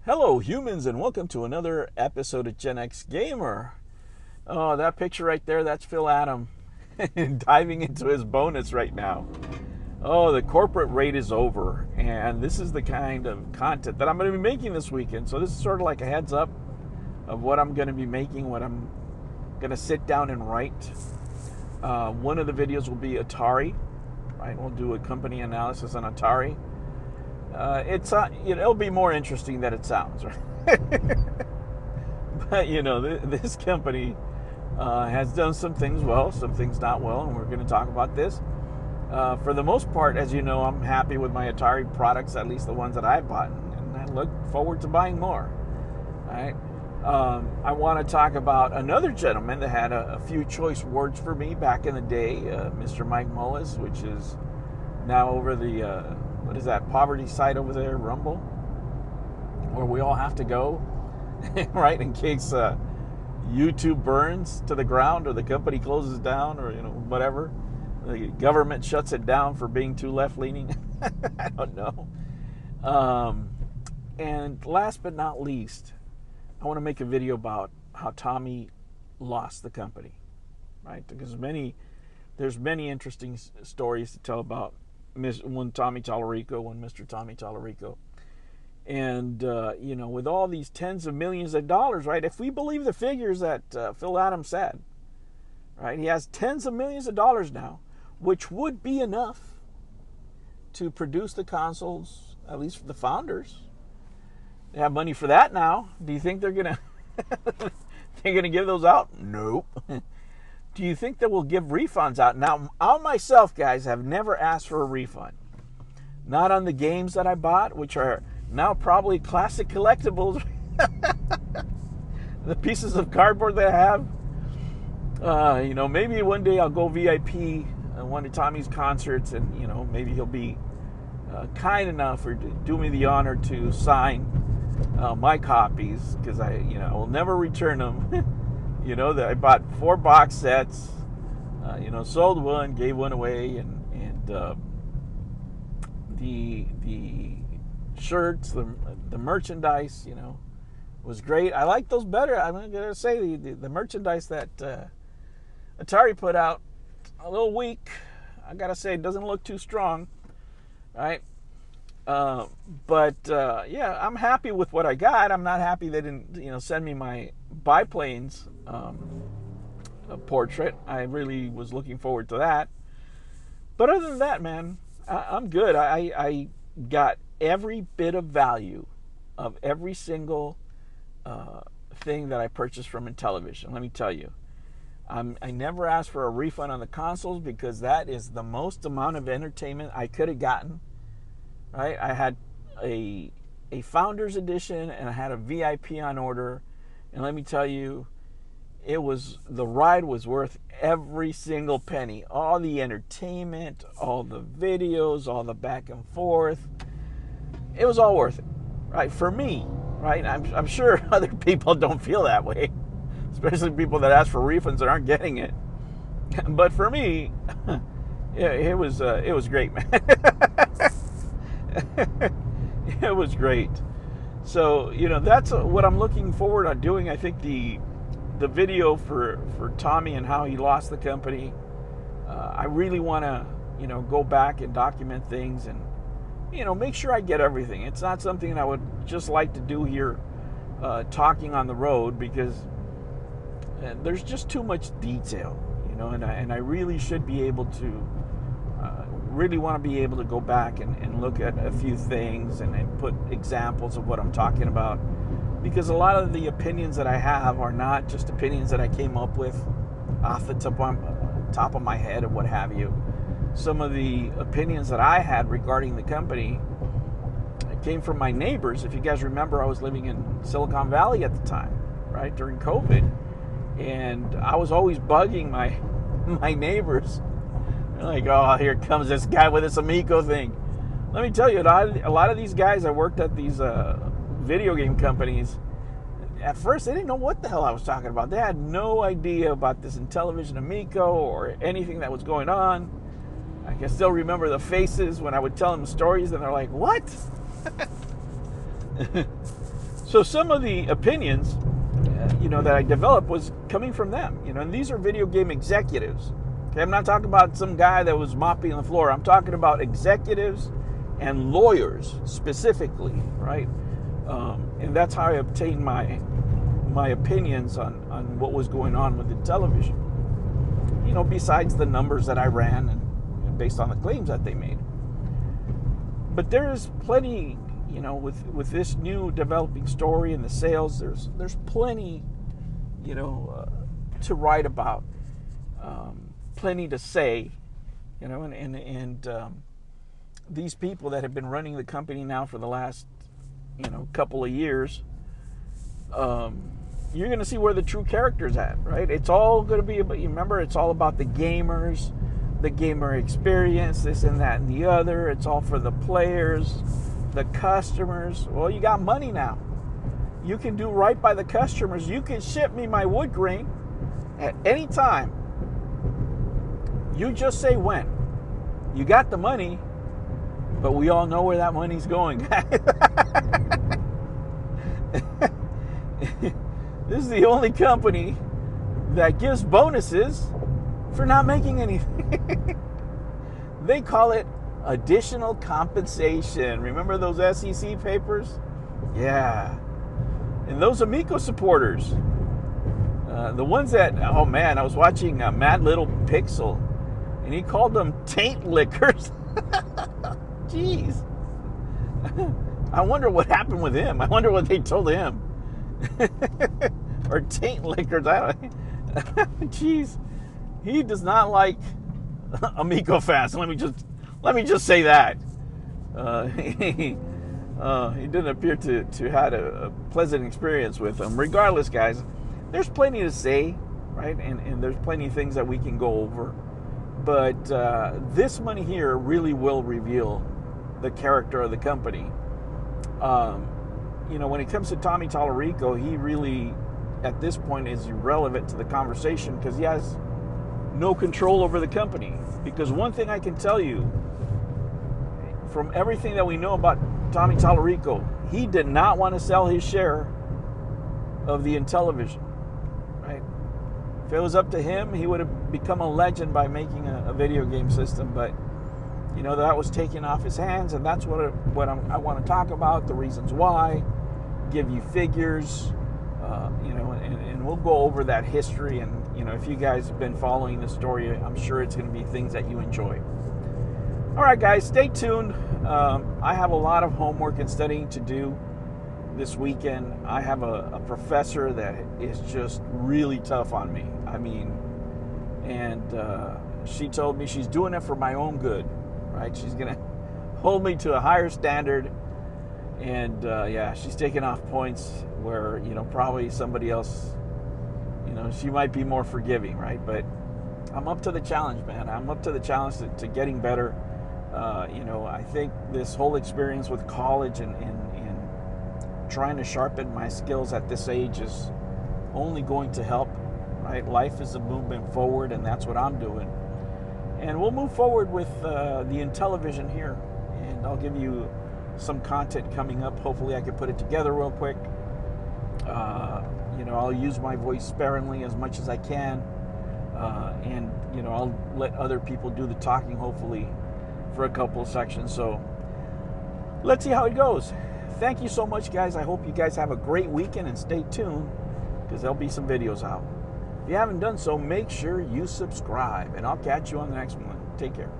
Hello, humans, and welcome to another episode of Gen X Gamer. Oh, that picture right there, that's Phil Adam diving into his bonus right now. Oh, the corporate rate is over, and this is the kind of content that I'm going to be making this weekend. So this is sort of like a heads up of what I'm going to be making, what I'm going to sit down and write. One of the videos will be Atari, right? We'll do a company analysis on Atari. It'll be more interesting than it sounds, right? But this company has done some things well, some things not well, and we're going to talk about this. For the most part, as you know, I'm happy with my Atari products, at least the ones that I bought, and I look forward to buying more. All right. I want to talk about another gentleman that had a few choice words for me back in the day, Mr. Mike Mullis, which is now over the what is that poverty site over there, Rumble, where we all have to go, right, in case YouTube burns to the ground or the company closes down or whatever, the government shuts it down for being too left-leaning. I don't know. And last but not least, I want to make a video about how Tommy lost the company, right? Because there's many interesting stories to tell about one Tommy Tallarico, one Mr. Tommy Tallarico. And, with all these tens of millions of dollars, right? If we believe the figures that Phil Adams said, right? He has tens of millions of dollars now, which would be enough to produce the consoles, at least for the founders. They have money for that now. Do you think they're gonna give those out? Nope. Do you think that we'll give refunds out? Now, I myself, guys, have never asked for a refund. Not on the games that I bought, which are now probably classic collectibles. The pieces of cardboard that I have. Maybe one day I'll go VIP at one of Tommy's concerts, and maybe he'll be kind enough or do me the honor to sign my copies, because I will never return them. That I bought 4 box sets, sold one, gave one away, and the shirts, the merchandise, was great. I like those better. I'm gonna say the merchandise that Atari put out, a little weak. I gotta say, it doesn't look too strong, right? But I'm happy with what I got. I'm not happy they didn't, send me my biplanes portrait. I really was looking forward to that. But other than that, man, I'm good. I got every bit of value of every single thing that I purchased from Intellivision. Let me tell you, I never asked for a refund on the consoles because that is the most amount of entertainment I could have gotten. Right? I had a Founders Edition and I had a VIP on order, and let me tell you, the ride was worth every single penny. All the entertainment, all the videos, all the back and forth. It was all worth it, right? For me, right? I'm sure other people don't feel that way, especially people that ask for refunds that aren't getting it. But for me, yeah, it was great, man. It was great. So, that's what I'm looking forward to doing. I think the video for Tommy and how he lost the company, I really want to, go back and document things and, make sure I get everything. It's not something that I would just like to do here talking on the road, because there's just too much detail, and I really should be able to really want to be able to go back and look at a few things and put examples of what I'm talking about, because a lot of the opinions that I have are not just opinions that I came up with off the top of my head or what have you. Some of the opinions that I had regarding the company came from my neighbors. If you guys remember, I was living in Silicon Valley at the time, right, during COVID, and I was always bugging my neighbors. Like, oh, here comes this guy with this Amico thing. Let me tell you, a lot of these guys that worked at these video game companies, at first they didn't know what the hell I was talking about. They had no idea about this Intellivision Amico or anything that was going on. I can still remember the faces when I would tell them stories, and they're like, what? So some of the opinions, that I developed was coming from them. And these are video game executives. Okay, I'm not talking about some guy that was mopping the floor. I'm talking about executives and lawyers specifically, right? And that's how I obtained my opinions on what was going on with Intellivision. Besides the numbers that I ran and based on the claims that they made. But there's plenty, with this new developing story and the sales, there's plenty, to write about, plenty to say, and these people that have been running the company now for the last, couple of years, you're going to see where the true character's at, right? It's all going to be about, remember, it's all about the gamers, the gamer experience, this and that and the other. It's all for the players, the customers. Well, you got money now. You can do right by the customers. You can ship me my wood grain at any time. You just say when. You got the money, but we all know where that money's going. This is the only company that gives bonuses for not making anything. They call it additional compensation. Remember those SEC papers? Yeah. And those Amico supporters, the ones that, oh man, I was watching Mad Little Pixel, and he called them taint lickers. Jeez. I wonder what happened with him. I wonder what they told him. Or taint lickers. I don't. Jeez, he does not like Amico fans. Let me just say that. He didn't appear to had a pleasant experience with them. Regardless, guys, there's plenty to say, right? And there's plenty of things that we can go over. But this money here really will reveal the character of the company. When it comes to Tommy Tallarico, he really, at this point, is irrelevant to the conversation because he has no control over the company. Because one thing I can tell you, from everything that we know about Tommy Tallarico, he did not want to sell his share of the Intellivision, right? If it was up to him, he would have become a legend by making a video game system, but that was taken off his hands, and that's what I want to talk about, the reasons why, give you figures, and we'll go over that history, and if you guys have been following the story, I'm sure it's going to be things that you enjoy. All right, guys, stay tuned. I have a lot of homework and studying to do this weekend. I have a professor that is just really tough on me. And she told me she's doing it for my own good, right? She's going to hold me to a higher standard. And she's taking off points where, probably somebody else, she might be more forgiving, right? But I'm up to the challenge, man. I'm up to the challenge to getting better. I think this whole experience with college and trying to sharpen my skills at this age is only going to help, right? Life is a movement forward, and that's what I'm doing. And we'll move forward with the Intellivision here, and I'll give you some content coming up. Hopefully I can put it together real quick. I'll use my voice sparingly as much as I can, and I'll let other people do the talking, hopefully, for a couple of sections. So let's see how it goes. Thank you so much, guys. I hope you guys have a great weekend, and stay tuned because there'll be some videos out. If you haven't done so, make sure you subscribe, and I'll catch you on the next one. Take care.